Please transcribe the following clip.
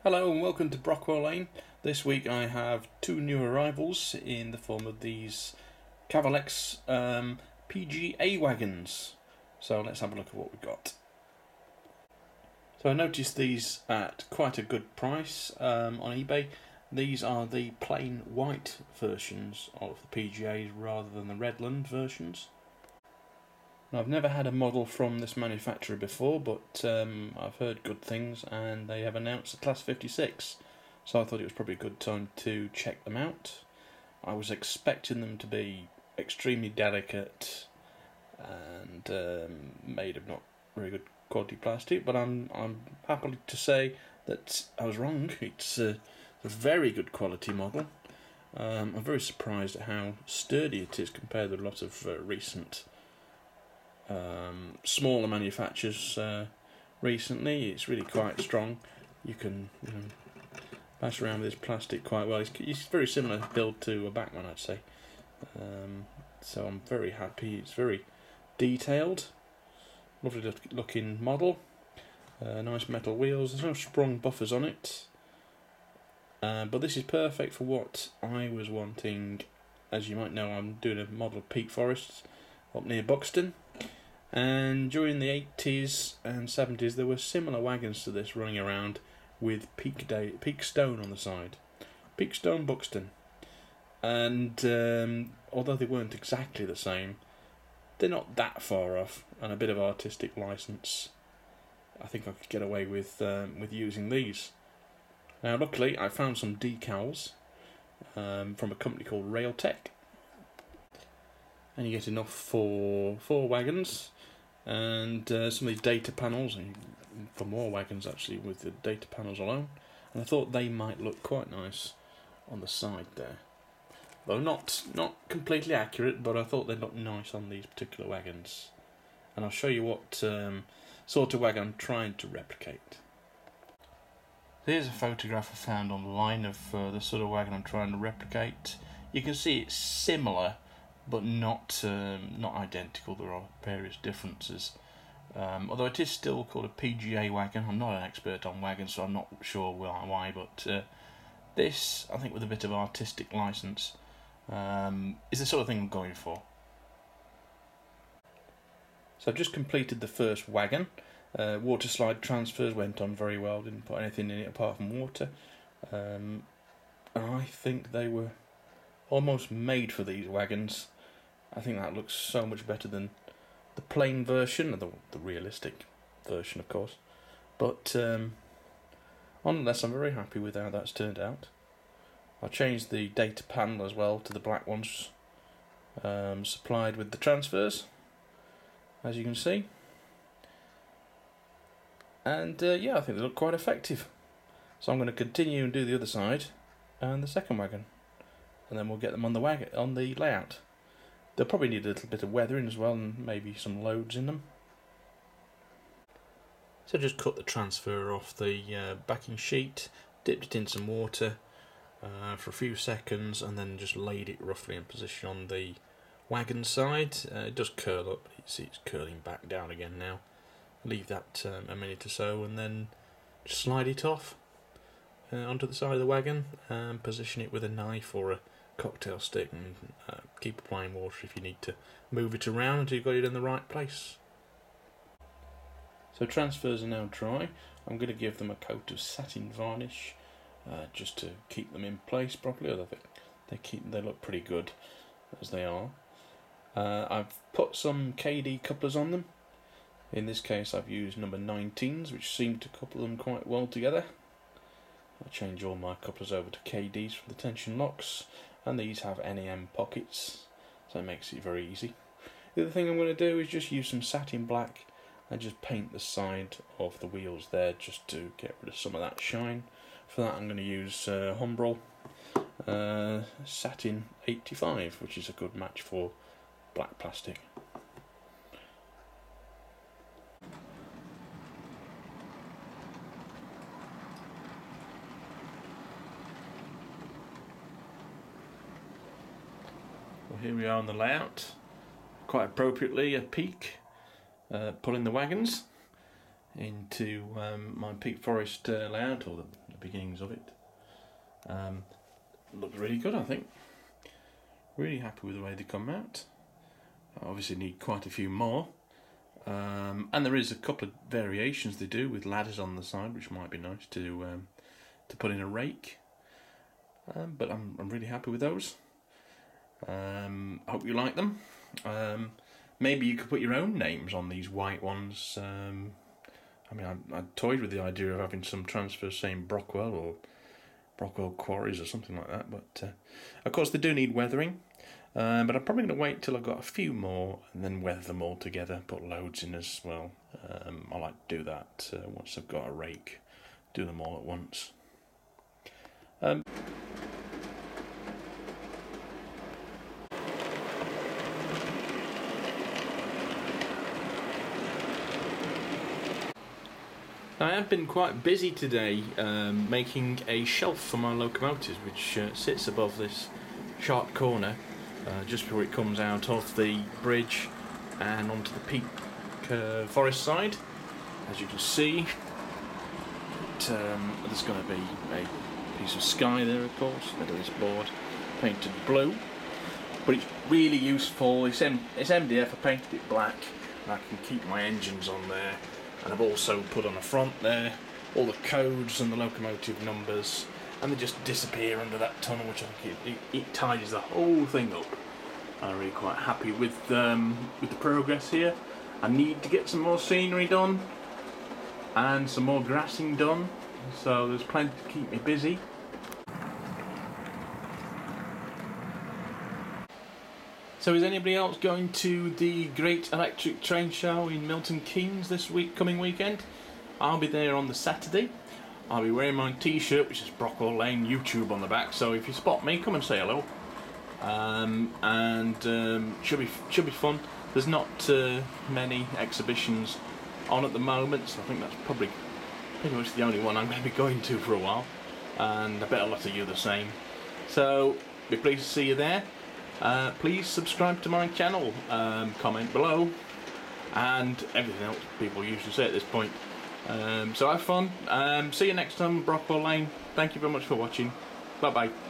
Hello and welcome to Brockwell Lane. This week I have two new arrivals in the form of these Cavalex PGA wagons. So let's have a look at what we've got. So I noticed these at quite a good price on eBay. These are the plain white versions of the PGAs rather than the Redland versions. Now, I've never had a model from this manufacturer before, but I've heard good things, and they have announced a Class 56, so I thought it was probably a good time to check them out. I was expecting them to be extremely delicate and made of not very good quality plastic, but I'm happy to say that I was wrong. It's a very good quality model. I'm very surprised at how sturdy it is compared with a lot of recent smaller manufacturers recently. It's really quite strong. You can pass around with this plastic quite well. It's very similar build to a Bachmann, I'd say. So I'm very happy. It's very detailed, lovely looking model. Nice metal wheels. There's no sprung buffers on it, but this is perfect for what I was wanting. As you might know, I'm doing a model of Peak Forests up near Buxton. And during the 80s and 70s there were similar wagons to this running around with Peak Stone on the side. Peak Stone Buxton. And although they weren't exactly the same, they're not that far off, and a bit of artistic license, I think I could get away with using these. Now luckily I found some decals from a company called Railtech. And you get enough for 4 wagons, and some of these data panels, and for more wagons actually with the data panels alone. And I thought they might look quite nice on the side there, though not completely accurate, but I thought they'd look nice on these particular wagons. And I'll show you what sort of wagon I'm trying to replicate. Here's a photograph I found online of the sort of wagon I'm trying to replicate. You can see it's similar, but not identical. There are various differences. Although it is still called a PGA wagon. I'm not an expert on wagons, so I'm not sure why, but this, I think with a bit of artistic license, is the sort of thing I'm going for. So I've just completed the first wagon. Water slide transfers went on very well, didn't put anything in it apart from water. I think they were almost made for these wagons. I think that looks so much better than the plain version, or the realistic version, of course. But nonetheless, I'm very happy with how that's turned out. I changed the data panel as well to the black ones supplied with the transfers, as you can see. And yeah, I think they look quite effective. So I'm going to continue and do the other side and the second wagon, and then we'll get them on the layout. They'll probably need a little bit of weathering as well, and maybe some loads in them. So just cut the transfer off the backing sheet, dipped it in some water for a few seconds, and then just laid it roughly in position on the wagon side. It does curl up, you see it's curling back down again now. Leave that a minute or so, and then just slide it off onto the side of the wagon and position it with a knife or a cocktail stick, and keep applying water if you need to move it around until you've got it in the right place. So transfers are now dry. I'm going to give them a coat of satin varnish just to keep them in place properly. I think they look pretty good as they are. I've put some KD couplers on them. In this case I've used number 19s, which seem to couple them quite well together. I change all my couplers over to KDs for the tension locks, and these have NEM pockets, so it makes it very easy. The other thing I'm going to do is just use some satin black and just paint the side of the wheels there, just to get rid of some of that shine. For that I'm going to use Humbrol Satin 85, which is a good match for black plastic. Well, here we are on the layout, quite appropriately a peak, pulling the wagons into my Peak Forest layout, or the the beginnings of it. Looks really good, I think. Really happy with the way they come out. I obviously need quite a few more. And there is a couple of variations they do with ladders on the side, which might be nice to put in a rake. But I'm really happy with those. I hope you like them. Maybe you could put your own names on these white ones. I mean, I toyed with the idea of having some transfers saying Brockwell or Brockwell Quarries or something like that. But of course, they do need weathering. But I'm probably going to wait till I've got a few more and then weather them all together, put loads in as well. I like to do that once I've got a rake, do them all at once. I have been quite busy today making a shelf for my locomotives, which sits above this sharp corner just before it comes out of the bridge and onto the peak forest side. As you can see, there's going to be a piece of sky there, of course, middle of this board, painted blue. But it's really useful. It's MDF. I painted it black, and I can keep my engines on there. And I've also put on the front there all the codes and the locomotive numbers, and they just disappear under that tunnel, which I think it tidies the whole thing up. I'm really quite happy with the progress here. I need to get some more scenery done and some more grassing done, so there's plenty to keep me busy. So is anybody else going to the Great Electric Train Show in Milton Keynes this coming weekend? I'll be there on the Saturday. I'll be wearing my t-shirt, which is Brockwell Lane YouTube on the back, so if you spot me, come and say hello. Should be fun. There's not many exhibitions on at the moment, so I think that's probably pretty much the only one I'm going to be going to for a while, and I bet a lot of you are the same. So be pleased to see you there. Please subscribe to my channel, comment below, and everything else people usually say at this point. So have fun. See you next time, Brockwell Lane. Thank you very much for watching. Bye bye.